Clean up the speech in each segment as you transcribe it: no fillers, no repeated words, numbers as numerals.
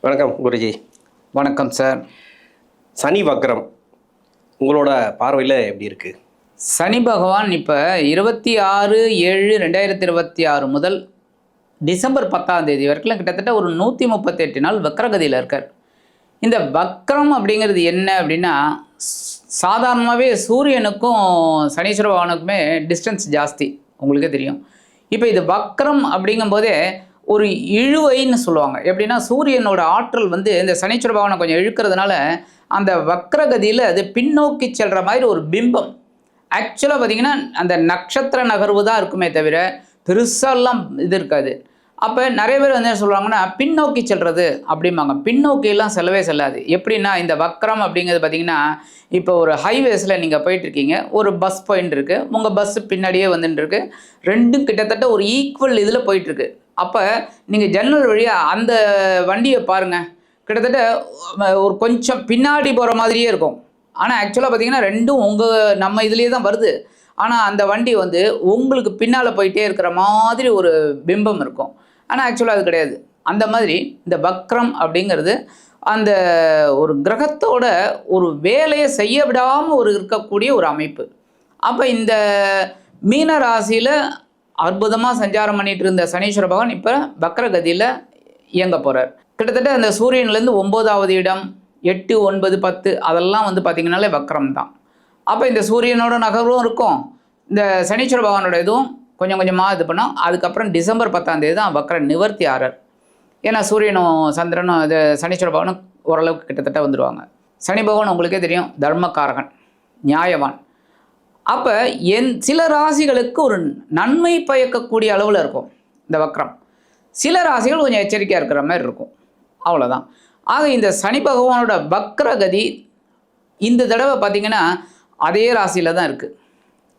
வணக்கம் குருஜி. வணக்கம் சார். சனி வக்ரம் உங்களோட பார்வையில் எப்படி இருக்கு? சனி பகவான் இப்போ 26/7/2026 முதல் டிசம்பர் 10 வரைக்கும் கிட்டத்தட்ட ஒரு 138 நாள் வக்ரகதியில் இருக்கார். இந்த வக்ரம் அப்படிங்கிறது என்ன அப்படின்னா, சாதாரணமாகவே சூரியனுக்கும் சனீஸ்வர பகவானுக்குமே டிஸ்டன்ஸ் ஜாஸ்தி, உங்களுக்கே தெரியும். இப்போ இது வக்ரம் அப்படிங்கும்போதே ஒரு இழுவைன்னு சொல்லுவாங்க. எப்படின்னா, சூரியனோட ஆற்றல் வந்து இந்த சனீஸ்வர பகவானை கொஞ்சம் இழுக்கிறதுனால அந்த வக்ரகதியில் அது பின்னோக்கி செல்கிற மாதிரி ஒரு பிம்பம். ஆக்சுவலாக பார்த்திங்கன்னா அந்த நட்சத்திர நகர்வு தான் இருக்குமே தவிர பெருசாலாம் இது இருக்காது. அப்போ நிறைய பேர் வந்து என்ன சொல்கிறாங்கன்னா, பின்னோக்கி செல்வது அப்படிம்பாங்க. பின்னோக்கியெல்லாம் செல்லவே செல்லாது. எப்படின்னா, இந்த வக்ரம் அப்படிங்கிறது பார்த்திங்கன்னா, இப்போ ஒரு ஹைவேஸில் நீங்கள் போயிட்டுருக்கீங்க, ஒரு பஸ் போயின்னு இருக்குது, உங்கள் பஸ்ஸு பின்னாடியே வந்துட்டுருக்கு, ரெண்டும் கிட்டத்தட்ட ஒரு ஈக்குவல் இதில் போயிட்டுருக்கு. அப்போ நீங்கள் ஜன்னல் வழியாக அந்த வண்டியை பாருங்கள், கிட்டத்தட்ட ஒரு கொஞ்சம் பின்னாடி போகிற மாதிரியே இருக்கும். ஆனால் ஆக்சுவலாக பார்த்திங்கன்னா ரெண்டும் நம்ம இதுலேயே தான் வருது. ஆனால் அந்த வண்டி வந்து உங்களுக்கு பின்னால் போயிட்டே இருக்கிற மாதிரி ஒரு பிம்பம் இருக்கும். ஆனால் ஆக்சுவலாக அது கிடையாது. அந்த மாதிரி இந்த வக்ரம் அப்படிங்கிறது அந்த ஒரு கிரகத்தோட ஒரு வேலையை செய்ய விடாமல் இருக்கக்கூடிய ஒரு அமைப்பு. அப்போ இந்த மீன ராசியில் அற்புதமாக சஞ்சாரம் பண்ணிகிட்டு இருந்த சனீஸ்வர பகவான் இப்போ வக்ரகதியில் இயங்க போகிறார். கிட்டத்தட்ட அந்த சூரியன்லேருந்து 9வது இடம், 8, 9, 10 அதெல்லாம் வந்து பார்த்திங்கனாலே வக்ரம் தான். அப்போ இந்த சூரியனோட நகர்வும் இருக்கும், இந்த சனீஸ்வர பகவானோட இதுவும் கொஞ்சம் கொஞ்சமாக இது பண்ணோம். அதுக்கப்புறம் டிசம்பர் 10 தான் வக்ர நிவர்த்தி ஆறார். ஏன்னா சூரியனும் சந்திரனும் இது சனீஸ்வர பகவானும் ஓரளவுக்கு கிட்டத்தட்ட வந்துடுவாங்க. சனி பகவான் உங்களுக்கே தெரியும், தர்மகாரகன், நியாயவான். அப்போ சில ராசிகளுக்கு ஒரு நன்மை பயக்கக்கூடிய அளவில் இருக்கும் இந்த வக்ரம். சில ராசிகள் கொஞ்சம் எச்சரிக்கையாக இருக்கிற மாதிரி இருக்கும், அவ்வளோதான். ஆக இந்த சனி பகவானோட வக்ரகதி இந்த தடவை பார்த்திங்கன்னா அதே ராசியில் தான் இருக்குது.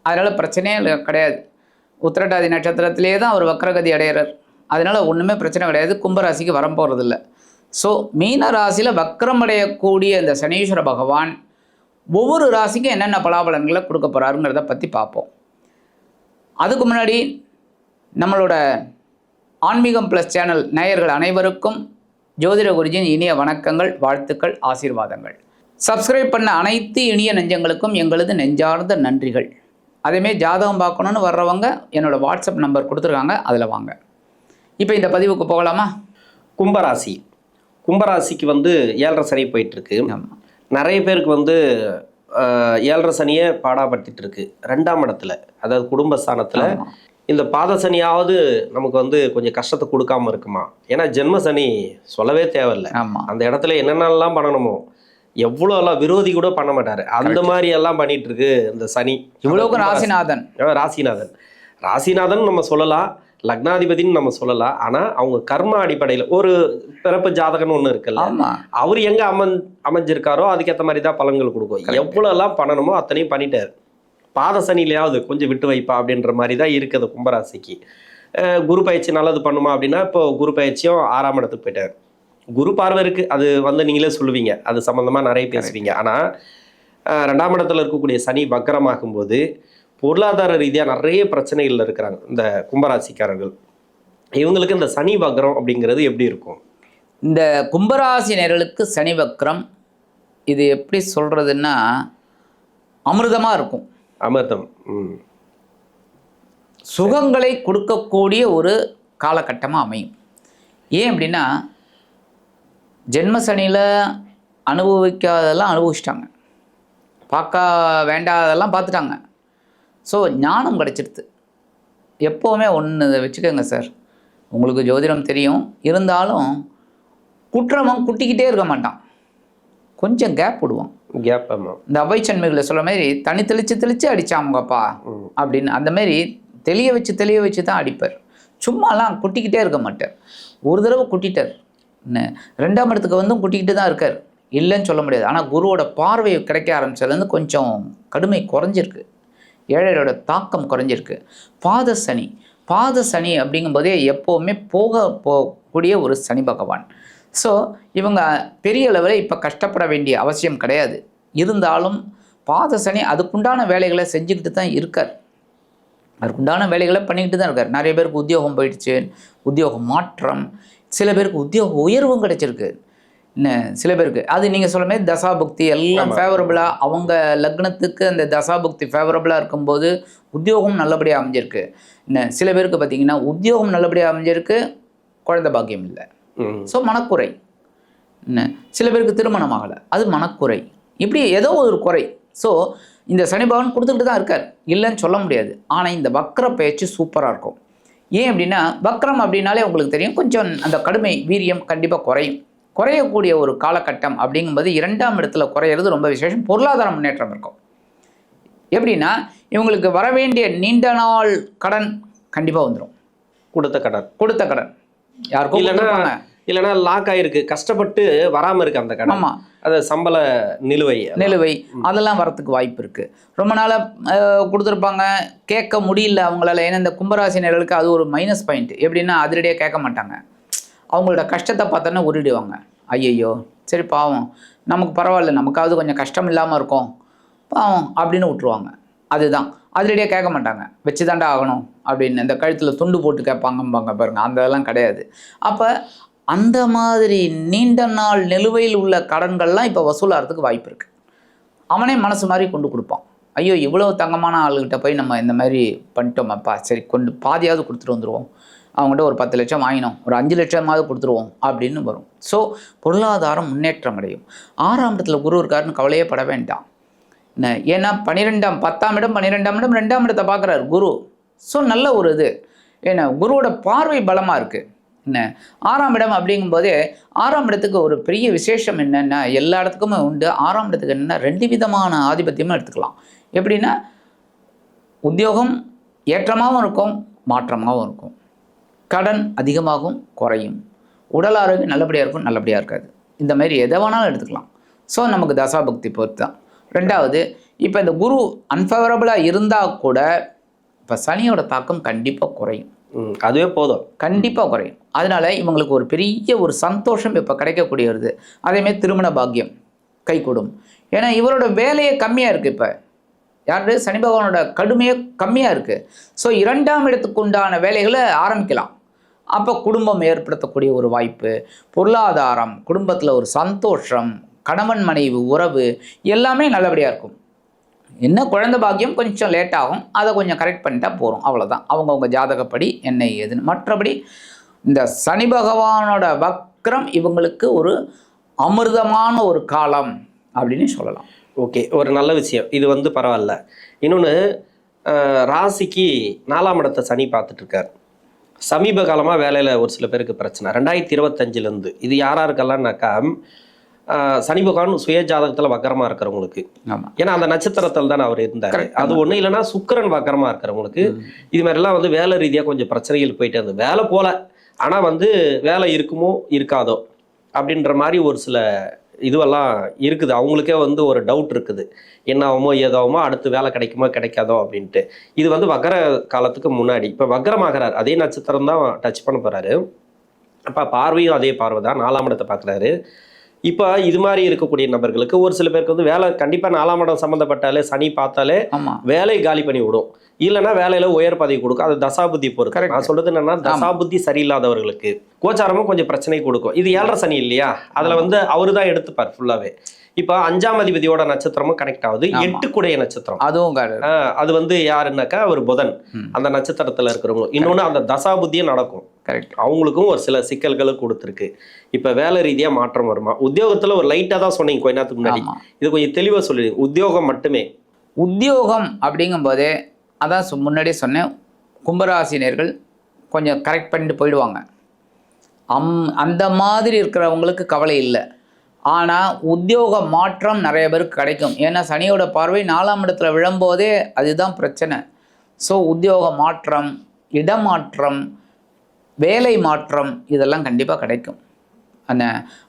அதனால் பிரச்சனையே கிடையாது. உத்திரட்டாதி நட்சத்திரத்திலே தான் அவர் வக்ரகதி அடையிறார். அதனால் ஒன்றுமே பிரச்சனை கிடையாது. கும்பராசிக்கு வரப்போகிறதில்ல. ஸோ மீன ராசியில் வக்ரம் அடையக்கூடிய இந்த சனீஸ்வர பகவான் ஒவ்வொரு ராசிக்கும் என்னென்ன பலாபலன்களை கொடுக்க போகிறாருங்கிறத பற்றி பார்ப்போம். அதுக்கு முன்னாடி நம்மளோட ஆன்மீகம் ப்ளஸ் சேனல் நேயர்கள் அனைவருக்கும் ஜோதிட குருஜியின் இனிய வணக்கங்கள், வாழ்த்துக்கள், ஆசீர்வாதங்கள். சப்ஸ்கிரைப் பண்ண அனைத்து இனிய நெஞ்சங்களுக்கும் எங்களது நெஞ்சார்ந்த நன்றிகள். அதேமாரி ஜாதகம் பார்க்கணுன்னு வர்றவங்க என்னோடய வாட்ஸ்அப் நம்பர் கொடுத்துருக்காங்க, அதில் வாங்க. இப்போ இந்த பதிவுக்கு போகலாமா? கும்பராசிக்கு வந்து 7.5 சனி போயிட்டுருக்கு. நிறைய பேருக்கு வந்து 7.5 சனியே பாடாப்பட்டு இருக்கு. 2ஆம் இடத்துல, அதாவது குடும்பஸ்தானத்தில் இந்த பாத சனியாவது நமக்கு வந்து கொஞ்சம் கஷ்டத்தை கொடுக்காம இருக்குமா? ஏன்னா ஜென்ம சனி சொல்லவே தேவையில்லை. அந்த இடத்துல என்னென்னலாம் பண்ணணுமோ, எவ்வளோலாம் விரோதி கூட பண்ண மாட்டார், அந்த மாதிரி எல்லாம் பண்ணிட்டு இருக்கு இந்த சனி. இவ்வளோக்கு ராசிநாதன் நம்ம சொல்லலாம், லக்னாதிபதினு நம்ம சொல்லலாம். ஆனால் அவங்க கர்ம அடிப்படையில் ஒரு பிறப்பு ஜாதகம்னு ஒன்று இருக்குல்ல, அவர் எங்கே அமைஞ்சிருக்காரோ அதுக்கேற்ற மாதிரி தான் பலன்கள் கொடுக்கும். எவ்வளோலாம் பண்ணணுமோ அத்தனையும் பண்ணிட்டார். பாத சனிலையாவது கொஞ்சம் விட்டு வைப்பா அப்படின்ற மாதிரி தான் இருக்குது கும்பராசிக்கு. குரு பயிற்சி நல்லது பண்ணுமா அப்படின்னா, இப்போ குரு பயிற்சியும் 6ஆம் இடத்துக்கு போயிட்டார். குரு பார்வை இருக்குது, அது வந்து நீங்களே சொல்லுவீங்க, அது சம்மந்தமாக நிறைய பேசுவீங்க. ஆனால் 2ஆம் இடத்துல இருக்கக்கூடிய சனி வக்ரமாகும்போது பொருளாதார ரீதியாக நிறைய பிரச்சனைகள் இருக்கிறாங்க இந்த கும்பராசிக்காரர்கள். இவங்களுக்கு இந்த சனி வக்ரம் அப்படிங்கிறது எப்படி இருக்கும்? இந்த கும்பராசினர்களுக்கு சனி வக்ரம் இது எப்படி சொல்கிறதுன்னா, அமிர்தமாக இருக்கும். அமிர்தம், சுகங்களை கொடுக்கக்கூடிய ஒரு காலகட்டமாக அமையும். ஏன் அப்படின்னா, ஜென்ம சனியில் அனுபவிக்காததெல்லாம் அனுபவிச்சிட்டாங்க, பார்க்க வேண்டாததெல்லாம் பார்த்துட்டாங்க. ஸோ ஞானம் கிடச்சிடுது. எப்போவுமே ஒன்று வச்சுக்கோங்க சார், உங்களுக்கு ஜோதிடம் தெரியும், இருந்தாலும் குற்றவன் குட்டிக்கிட்டே இருக்க மாட்டான், கொஞ்சம் கேப் விடுவான். கேப், இந்த அவைச்சன்மைகளை சொல்கிற மாதிரி தனி தெளித்து அடித்தாங்கப்பா அப்படின்னு, அந்த மாதிரி தெளிய வச்சு தான் அடிப்பார். சும்மாலாம் குட்டிக்கிட்டே இருக்க மாட்டார். ஒரு தடவை குட்டிட்டார், 2ஆம் இடத்துக்கு வந்தும் குட்டிக்கிட்டு தான் இருக்கார், இல்லைன்னு சொல்ல முடியாது. ஆனால் குருவோட பார்வை கிடைக்க ஆரம்பிச்சதுலேருந்து கொஞ்சம் கடுமை குறைஞ்சிருக்கு, ஏழையோட தாக்கம் குறைஞ்சிருக்கு. பாத சனி அப்படிங்கும்போதே எப்போவுமே போகக்கூடிய ஒரு சனி பகவான். ஸோ இவங்க பெரிய அளவில் இப்போ கஷ்டப்பட வேண்டிய அவசியம் கிடையாது. இருந்தாலும் பாத சனி அதுக்குண்டான வேலைகளை செஞ்சுக்கிட்டு தான் இருக்கார், அதுக்குண்டான வேலைகளை பண்ணிக்கிட்டு தான் இருக்கார். நிறைய பேருக்கு உத்தியோகம் போயிடுச்சு, உத்தியோக மாற்றம், சில பேருக்கு உத்தியோக உயர்வும் கிடைச்சிருக்கு. சில பேருக்கு அது நீங்கள் சொல்ல மாதிரி தசாபுக்தி எல்லாம் ஃபேவரபுளாக அவங்க லக்னத்துக்கு அந்த தசாபுக்தி ஃபேவரபுளாக இருக்கும்போது உத்தியோகம் நல்லபடியாக அமைஞ்சிருக்கு. சில பேருக்கு பார்த்தீங்கன்னா உத்தியோகம் நல்லபடியாக அமைஞ்சிருக்கு, குழந்தை பாக்கியம் இல்லை, ஸோ மனக்குறை. சில பேருக்கு திருமணம் ஆகலை, அது மனக்குறை. இப்படி ஏதோ ஒரு குறை. ஸோ இந்த சனி பகவான் கொடுத்துக்கிட்டு தான் இருக்கார், இல்லைன்னு சொல்ல முடியாது. ஆனால் இந்த வக்ர பேச்சு சூப்பராக இருக்கும். ஏன் அப்படின்னா வக்ரம் அப்படின்னாலே உங்களுக்கு தெரியும், கொஞ்சம் அந்த கடுமை வீரியம் கண்டிப்பாக குறையக்கூடிய ஒரு காலகட்டம். அப்படிங்கும்போது 2ஆம் இடத்துல குறையிறது ரொம்ப விசேஷம். பொருளாதார முன்னேற்றம் இருக்கும். எப்படின்னா இவங்களுக்கு வர வேண்டிய நீண்ட நாள் கடன் கண்டிப்பாக வந்துடும். கொடுத்த கடன் யாருக்கும் இல்லைன்னா லாக் ஆயிருக்கு, கஷ்டப்பட்டு வராமல் இருக்கு அந்த கடன். ஆமாம், அது சம்பள நிலுவை அதெல்லாம் வரத்துக்கு வாய்ப்பு இருக்குது. ரொம்ப நாளாக கொடுத்துருப்பாங்க, கேட்க முடியல அவங்களால. ஏன்னா இந்த கும்பராசினர்களுக்கு அது ஒரு மைனஸ் பாயிண்ட். எப்படின்னா அதிரடியாக கேட்க மாட்டாங்க. அவங்களோட கஷ்டத்தை பார்த்தோன்னா உருடிடுவாங்க. ஐயையோ சரி பாவம், நமக்கு பரவாயில்ல, நமக்காவது கொஞ்சம் கஷ்டம் இல்லாமல் இருக்கும் பாவம் அப்படின்னு விட்டுருவாங்க. அதுதான் அதிரடியாக கேட்க மாட்டாங்க. வச்சு தாண்டா ஆகணும் அப்படின்னு இந்த கழுத்தில் துண்டு போட்டு கேட்பாங்கம்பாங்க பாருங்கள், அந்த இதெல்லாம் கிடையாது. அப்போ அந்த மாதிரி நீண்ட நாள் நிலுவையில் உள்ள கடன்கள்லாம் இப்போ வசூலாகிறதுக்கு வாய்ப்பு இருக்குது. அவனே மனசு மாதிரி கொண்டு கொடுப்பான். ஐயோ இவ்வளோ தங்கமான ஆளுகிட்ட போய் நம்ம இந்த மாதிரி பண்ணிட்டோமாப்பா, சரி கொண்டு பாதியாவது கொடுத்துட்டு வந்துடுவோம், அவங்ககிட்ட ஒரு 10 லட்சம் வாங்கினோம், ஒரு 5 லட்சமாவது கொடுத்துருவோம் அப்படின்னு வரும். ஸோ பொருளாதாரம் முன்னேற்றம் அடையும். 6ஆம் இடத்துல குரு இருக்காருன்னு கவலையே பட வேண்டாம். ஏன்னா 10ஆம் இடம் 2ஆம் இடத்தை பார்க்குறாரு குரு. ஸோ நல்ல ஒரு இது. ஏன்னா குருவோட பார்வை பலமாக இருக்குது. 6ஆம் இடம் அப்படிங்கும்போதே 6ஆம் இடத்துக்கு ஒரு பெரிய விசேஷம் என்னென்னா, எல்லா இடத்துக்குமே உண்டு. 6ஆம் இடத்துக்கு என்னென்னா 2 விதமான ஆதிபத்தியமும் எடுத்துக்கலாம். எப்படின்னா உத்தியோகம் ஏற்றமாகவும் இருக்கும், மாற்றமாகவும் இருக்கும். கடன் அதிகமாகவும் குறையும். உடல் ஆரோக்கியம் நல்லபடியாக இருக்கும், நல்லபடியாக இருக்காது. இந்த மாதிரி எதை வேணாலும் எடுத்துக்கலாம். ஸோ நமக்கு தசாபக்தி பொறுத்து தான். 2வது, இப்போ இந்த குரு அன்ஃபேவரபுளாக இருந்தால் கூட இப்போ சனியோட தாக்கம் கண்டிப்பாக குறையும். அதுவே போதும், கண்டிப்பாக குறையும். அதனால இவங்களுக்கு ஒரு பெரிய ஒரு சந்தோஷம் இப்போ கிடைக்கக்கூடியது. அதேமாதிரி திருமண பாக்கியம் கைகூடும். ஏன்னா இவரோட வேலையே கம்மியாக இருக்குது. இப்போ யாரு சனி பகவானோட கடுமையே கம்மியாக இருக்குது. ஸோ 2ஆம் இடத்துக்கு உண்டான வேலைகளை ஆரம்பிக்கலாம். அப்போ குடும்பம் ஏற்படுத்தக்கூடிய ஒரு வாய்ப்பு, பொருளாதாரம், குடும்பத்தில் ஒரு சந்தோஷம், கணவன் மனைவி உறவு எல்லாமே நல்லபடியாக இருக்கும். என்ன குழந்தை பாக்கியம் கொஞ்சம் லேட் ஆகும், அதை கொஞ்சம் கரெக்ட் பண்ணிட்டா போகிறோம், அவ்வளோதான். அவங்கவுங்க ஜாதகப்படி என்ன ஏதுன்னு. மற்றபடி இந்த சனி பகவானோட வக்ரம் இவங்களுக்கு ஒரு அமிர்தமான ஒரு காலம் அப்படின்னு சொல்லலாம். ஓகே, ஒரு நல்ல விஷயம் இது. பரவாயில்ல. இன்னொன்று, ராசிக்கு 4ஆம் இடத்தை சனி பார்த்துட்டு இருக்கார். சமீப காலமாக வேலையில் ஒரு சில பேருக்கு பிரச்சனை 2025லேருந்து. இது யாராருக்கெல்லாம்னாக்கா சனி பகவான் சுய ஜாதகத்தில் வக்கரமாக இருக்கிறவங்களுக்கு. ஏன்னா அந்த நட்சத்திரத்தில் தானே அவர் இருந்தார். அது ஒன்றும் இல்லைன்னா சுக்கிரன் வக்கரமாக இருக்கிறவங்களுக்கு இது மாதிரிலாம் வேலை ரீதியாக கொஞ்சம் பிரச்சனைகள் போயிட்டே இருந்தது. வேலை போல, ஆனால் வேலை இருக்குமோ இருக்காதோ அப்படின்ற மாதிரி ஒரு சில இதுவெல்லாம் இருக்குது. அவங்களுக்கே ஒரு டவுட் இருக்குது, என்ன ஆகுமோ ஏதாவுமோ, அடுத்து வேலை கிடைக்குமோ கிடைக்காதோ அப்படின்ட்டு. இது வக்கர காலத்துக்கு முன்னாடி. இப்போ வக்கரமாகிறார், அதே நட்சத்திரம் தான் டச் பண்ண போகிறாரு. அப்போ பார்வையும் அதே பார்வை தான், 4ஆம் இடத்தை பார்க்குறாரு. இப்போ இது மாதிரி இருக்கக்கூடிய நபர்களுக்கு ஒரு சில பேருக்கு வேலை கண்டிப்பாக 4ஆம் இடம் சம்மந்தப்பட்டாலே சனி பார்த்தாலே வேலை காலி பண்ணி விடும், இல்லைன்னா வேலையில் உயர் பதவி கொடுக்கும். அது தசாபுத்தி பொறுத்து. நான் சொல்றது என்னன்னா, தசாபுத்தி சரியில்லாதவர்களுக்கு கோச்சாரமும் கொஞ்சம் பிரச்சனை கொடுக்கும். இது 7.5 சனி இல்லையா, அதில் அவரு தான் எடுத்துப்பார் ஃபுல்லாகவே. இப்போ 5ஆம் அதிபதியோட நட்சத்திரமும் கனெக்ட் ஆகுது. 8 கூடைய நட்சத்திரம், அதுவும் அது யாருன்னாக்கா ஒரு புதன் அந்த நட்சத்திரத்தில் இருக்கிறவங்க. இன்னொன்று அந்த தசாபுத்தியும் நடக்கும். கரெக்ட், அவங்களுக்கும் ஒரு சில சிக்கல்களும் கொடுத்துருக்கு. இப்போ வேலை ரீதியாக மாற்றம் வருமா? உத்தியோகத்தில் ஒரு லைட்டாக தான் சொன்னீங்க கொஞ்ச நேரத்துக்கு முன்னாடி, இது கொஞ்சம் தெளிவாக சொல்லிடுங்க. உத்தியோகம் மட்டுமே. உத்தியோகம் அப்படிங்கும்போதே அதான் முன்னாடியே சொன்னேன், கும்பராசினியர்கள் கொஞ்சம் கரெக்ட் பண்ணிட்டு போயிடுவாங்க. அந்த மாதிரி இருக்கிறவங்களுக்கு கவலை இல்லை. ஆனால் உத்தியோக மாற்றம் நிறைய பேருக்கு கிடைக்கும். ஏன்னா சனியோட பார்வை 4ஆம் இடத்துல விழும்போதே அதுதான் பிரச்சனை. ஸோ உத்தியோக மாற்றம், இடமாற்றம், வேலை மாற்றம் இதெல்லாம் கண்டிப்பாக கிடைக்கும்.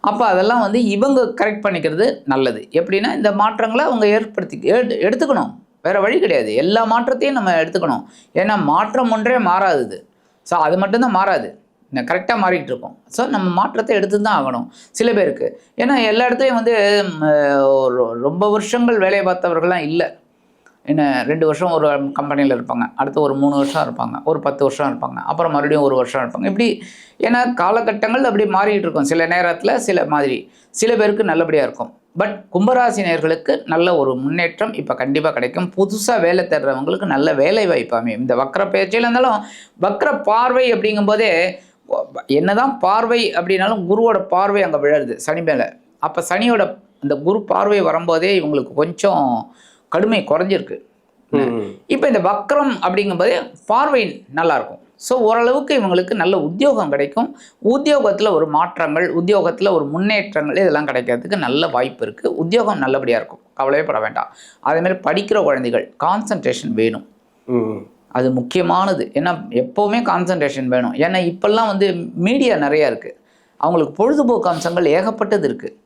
அப்போ அதெல்லாம் இவங்க கரெக்ட் பண்ணிக்கிறது நல்லது. எப்படின்னா இந்த மாற்றங்களை அவங்க எடுத்துக்கணும், வேறு வழி கிடையாது. எல்லா மாற்றத்தையும் நம்ம எடுத்துக்கணும். ஏன்னா மாற்றம் ஒன்றே மாறாது. ஸோ அது மட்டும்தான் மாறாது, கரெக்டாக மாறிக்கிட்டு இருக்கோம். ஸோ நம்ம மாற்றத்தை எடுத்து தான் ஆகணும் சில பேருக்கு. ஏன்னா எல்லா இடத்துலையும் ரொம்ப வருஷங்கள் வேலையை பார்த்தவர்கள்லாம் இல்லை. இன்னும் 2 வருஷம் ஒரு கம்பெனியில் இருப்பாங்க, அடுத்து ஒரு 3 வருஷம் இருப்பாங்க, ஒரு 10 வருஷம் இருப்பாங்க, அப்புறம் மறுபடியும் 1 வருஷம் இருப்பாங்க. இப்படி ஏன்னா காலகட்டங்கள் அப்படி மாறிட்டு இருக்கும். சில நேரத்தில் சில மாதிரி, சில பேருக்கு நல்லபடியாக இருக்கும். பட் கும்பராசி நேயர்களுக்கு நல்ல ஒரு முன்னேற்றம் இப்போ கண்டிப்பாக கிடைக்கும். புதுசாக வேலை தேடுறவங்களுக்கு நல்ல வேலை வாய்ப்பு அமையும். இந்த வக்ர பயிற்சியில் இருந்தாலும் வக்ர பார்வை அப்படிங்கும்போதே என்னதான் பார்வை அப்படின்னாலும் குருவோட பார்வை அங்கே விழருது சனி மேலே. அப்போ சனியோட அந்த குரு பார்வை வரும்போதே இவங்களுக்கு கொஞ்சம் கடுமை குறைஞ்சிருக்கு. இப்போ இந்த வக்ரம் அப்படிங்கும்போதே பார்வை நல்லாயிருக்கும். ஸோ ஓரளவுக்கு இவங்களுக்கு நல்ல உத்தியோகம் கிடைக்கும். உத்தியோகத்தில் ஒரு மாற்றங்கள், உத்தியோகத்தில் ஒரு முன்னேற்றங்கள் இதெல்லாம் கிடைக்கிறதுக்கு நல்ல வாய்ப்பு இருக்குது. உத்தியோகம் நல்லபடியாக இருக்கும், கவலையே பட வேண்டாம். அதேமாதிரி படிக்கிற குழந்தைகள் கான்சன்ட்ரேஷன் வேணும், அது முக்கியமானது. ஏன்னா எப்போவுமே கான்சன்ட்ரேஷன் வேணும். ஏன்னா இப்போல்லாம் வந்து மீடியா நிறையா இருக்குது, அவங்களுக்கு பொழுதுபோக்கு அம்சங்கள் ஏகப்பட்டது இருக்குது.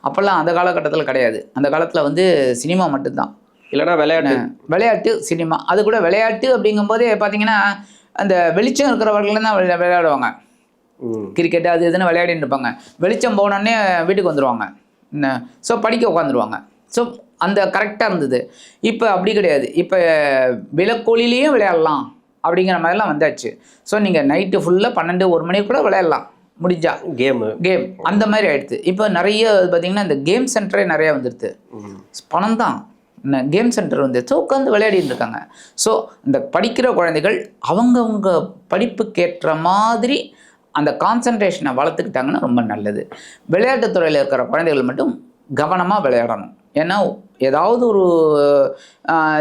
அப்போல்லாம் அந்த காலகட்டத்தில் கிடையாது. அந்த காலத்தில் வந்து சினிமா மட்டும்தான், இல்லைனா விளையாட்டு சினிமா. அது கூட விளையாட்டு அப்படிங்கும்போதே பார்த்தீங்கன்னா அந்த வெளிச்சம் இருக்கிறவர்கள் தான் விளையாடுவாங்க. கிரிக்கெட்டு அது இதுன்னு விளையாடிட்டு இருப்பாங்க. வெளிச்சம் போனோடனே வீட்டுக்கு வந்துடுவாங்க, ஸோ படிக்க உட்காந்துருவாங்க. ஸோ அந்த கரெக்டாக இருந்தது. இப்போ அப்படி கிடையாது. இப்போ விளக்கோலிலேயும் விளையாடலாம் அப்படிங்கிற மாதிரிலாம் வந்தாச்சு. ஸோ நீங்கள் நைட்டு ஃபுல்லாக 12-1 மணிக்கு கூட விளையாடலாம் முடிஞ்சா. கேம் அந்த மாதிரி ஆகிடுது. இப்போ நிறைய பார்த்தீங்கன்னா இந்த கேம் சென்டரே நிறையா வந்துடுது. பணம் தான் கேம் சென்டர் வந்து உட்காந்து விளையாடிட்டு இருக்காங்க. ஸோ இந்த படிக்கிற குழந்தைகள் அவங்கவுங்க படிப்புக்கேற்ற மாதிரி அந்த கான்சன்ட்ரேஷனை வளர்த்துக்கிட்டாங்கன்னா ரொம்ப நல்லது. விளையாட்டுத்துறையில் இருக்கிற குழந்தைகள் மட்டும் கவனமாக விளையாடணும். ஏன்னா ஏதாவது ஒரு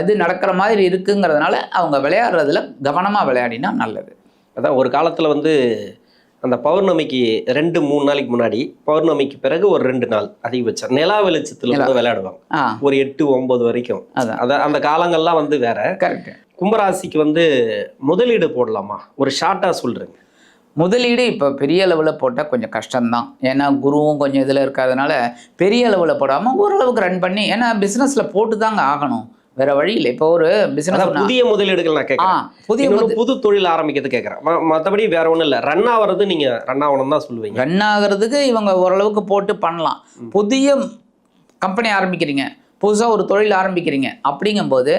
இது நடக்கிற மாதிரி இருக்குங்கிறதுனால அவங்க விளையாடுறதுல கவனமாக விளையாடினா நல்லது. அதான் ஒரு காலத்தில் வந்து அந்த பௌர்ணமிக்கு 2-3 நாளைக்கு முன்னாடி, பௌர்ணமிக்கு பிறகு ஒரு 2 நாள் அதிகபட்சம் நிலா வெளிச்சத்தில் வந்து விளையாடுவாங்க, ஒரு 8-9 வரைக்கும். அந்த காலங்கள்லாம் வந்து வேற. கரெக்ட். கும்பராசிக்கு வந்து முதலீடு போடலாமா? ஒரு ஷார்ட்டாக சொல்கிறேங்க. முதலீடு இப்போ பெரிய அளவில் போட்டால் கொஞ்சம் கஷ்டம்தான். ஏன்னா குருவும் கொஞ்சம் இதில் இருக்கிறதுனால பெரிய அளவில் போடாமல் ஓரளவுக்கு ரன் பண்ணி, ஏன்னா பிஸ்னஸில் போட்டு தாங்க ஆகணும், வேற வழி இல்லை. இப்போ ஒரு பிசினஸ் புதிய முதலீடுகள் நான் கேட்குறேன், புது தொழில் ஆரம்பிக்கிறது கேட்குறேன். மற்றபடி வேற ஒன்றும் இல்லை. ரன் ஆகிறது நீங்கள் ரன் ஆகணும் தான் சொல்லுவீங்க. ரன் ஆகிறதுக்கு இவங்க ஓரளவுக்கு போட்டு பண்ணலாம். புதிய கம்பெனி ஆரம்பிக்கிறீங்க, புதுசாக ஒரு தொழில் ஆரம்பிக்கிறீங்க அப்படிங்கும்போது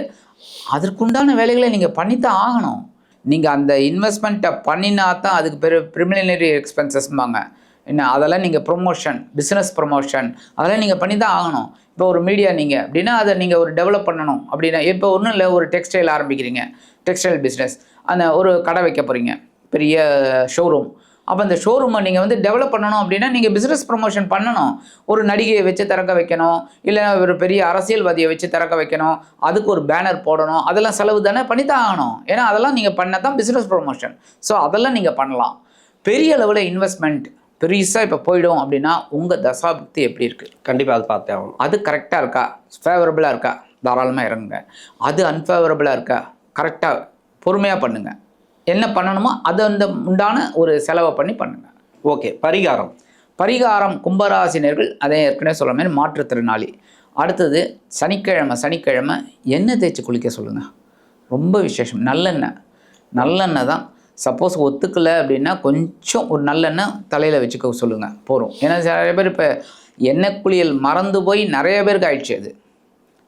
அதற்குண்டான வேலைகளை நீங்கள் பண்ணித்தான் ஆகணும். நீங்கள் அந்த இன்வெஸ்ட்மெண்ட்டை பண்ணினா தான் அதுக்கு ப்ரிலிமினரி எக்ஸ்பென்சஸ்ம்பாங்க என்ன, அதெல்லாம் நீங்கள் ப்ரொமோஷன், பிஸ்னஸ் ப்ரொமோஷன் அதெல்லாம் நீங்கள் பண்ணி தான் ஆகணும். இப்போ ஒரு மீடியா நீங்கள் அப்படின்னா அதை நீங்கள் ஒரு டெவலப் பண்ணணும் அப்படின்னா, இப்போ ஒன்றும் இல்லை, ஒரு டெக்ஸ்டைல் ஆரம்பிக்கிறீங்க, டெக்ஸ்டைல் பிஸ்னஸ், அந்த ஒரு கடை வைக்க போகிறீங்க, பெரிய ஷோரூம். அப்போ அந்த ஷோரூமை நீங்கள் வந்து டெவலப் பண்ணணும் அப்படின்னா நீங்கள் பிஸ்னஸ் ப்ரொமோஷன் பண்ணணும். ஒரு நடிகையை வச்சு திறக்க வைக்கணும், இல்லை ஒரு பெரிய அரசியல்வாதியை வச்சு திறக்க வைக்கணும், அதுக்கு ஒரு பேனர் போடணும், அதெல்லாம் செலவு தானே, பண்ணி தான் ஆகணும். ஏன்னா அதெல்லாம் நீங்கள் பண்ண தான் பிஸ்னஸ் ப்ரொமோஷன். ஸோ அதெல்லாம் நீங்கள் பண்ணலாம். பெரிய அளவில் இன்வெஸ்ட்மெண்ட் பெருசாக இப்போ போயிடும் அப்படின்னா உங்கள் தசாபக்தி எப்படி இருக்குது, கண்டிப்பாக அது பார்த்தே ஆகணும். அது கரெக்டாக இருக்கா, ஃபேவரபுளாக இருக்கா, தாராளமாக இறங்குங்க. அது அன்ஃபேவரபுளாக இருக்கா, கரெக்டாக பொறுமையாக பண்ணுங்கள். என்ன பண்ணணுமோ அதை அந்த உண்டான ஒரு செலவை பண்ணி பண்ணுங்கள். ஓகே. பரிகாரம் கும்பராசினியர்கள் அதை ஏற்கனவே சொல்ல மாதிரி மாற்றுத்திறனாளி. அடுத்தது சனிக்கிழமை எண்ணெய் தேய்ச்சி குளிக்க சொல்லுங்கள், ரொம்ப விசேஷம். நல்லெண்ணெய் தான். சப்போஸ் ஒத்துக்கலை அப்படின்னா கொஞ்சம் ஒரு நல்லெண்ணெய் தலையில் வச்சுக்க சொல்லுங்கள், போகிறோம். ஏன்னா நிறைய பேர் இப்போ எண்ணெய் குளியல் மறந்து போய் நிறைய பேருக்கு ஆயிடுச்சு. அது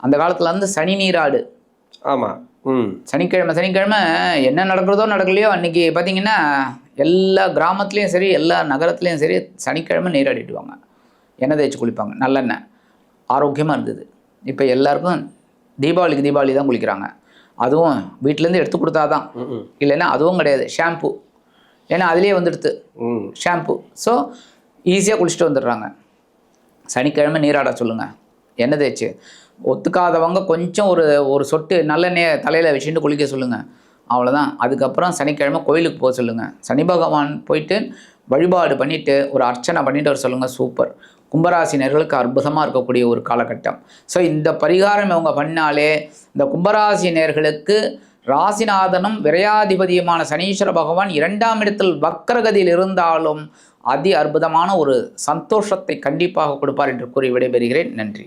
அந்த காலத்தில் வந்து சனி நீராடு. ஆமாம். சனிக்கிழமை என்ன நடக்கிறதோ நடக்கலையோ அன்றைக்கி பார்த்திங்கன்னா எல்லா கிராமத்துலேயும் சரி எல்லா நகரத்துலேயும் சரி சனிக்கிழமை நீராடிடுவாங்க, எண்ணெய் தேய்ச்சி குளிப்பாங்க, நல்லெண்ணெய். ஆரோக்கியமாக இருந்தது. இப்போ எல்லாருக்கும் தீபாவளி தான் குளிக்கிறாங்க, அதுவும் வீட்டிலேருந்து எடுத்து கொடுத்தா தான், இல்லைன்னா அதுவும் கிடையாது. ஷாம்பு, ஏன்னா அதுலேயே வந்துடுது ஷாம்பு. ஸோ ஈஸியாக குளிச்சுட்டு வந்துடுறாங்க. சனிக்கிழமை நீராட சொல்லுங்கள், எண்ணெய் தேய்ச்சி. ஒத்துக்காதவங்க கொஞ்சம் ஒரு சொட்டு நல்லெண்ணெயை தலையில் வச்சுட்டு குளிக்க சொல்லுங்கள், அவ்வளோதான். அதுக்கப்புறம் சனிக்கிழமை கோயிலுக்கு போக சொல்லுங்கள், சனி பகவான் போயிட்டு வழிபாடு பண்ணிவிட்டு ஒரு அர்ச்சனை பண்ணிட்டு வர சொல்லுங்கள். சூப்பர். கும்பராசினர்களுக்கு அற்புதமாக இருக்கக்கூடிய ஒரு காலகட்டம். ஸோ இந்த பரிகாரம் இவங்க பண்ணாலே இந்த கும்பராசினியர்களுக்கு ராசிநாதனும் விரையாதிபதியுமான சனீஸ்வர பகவான் 2ஆம் இடத்தில் வக்ரகதியில் இருந்தாலும் அற்புதமான ஒரு சந்தோஷத்தை கண்டிப்பாக கொடுப்பார் என்று கூறி விடைபெறுகிறேன். நன்றி.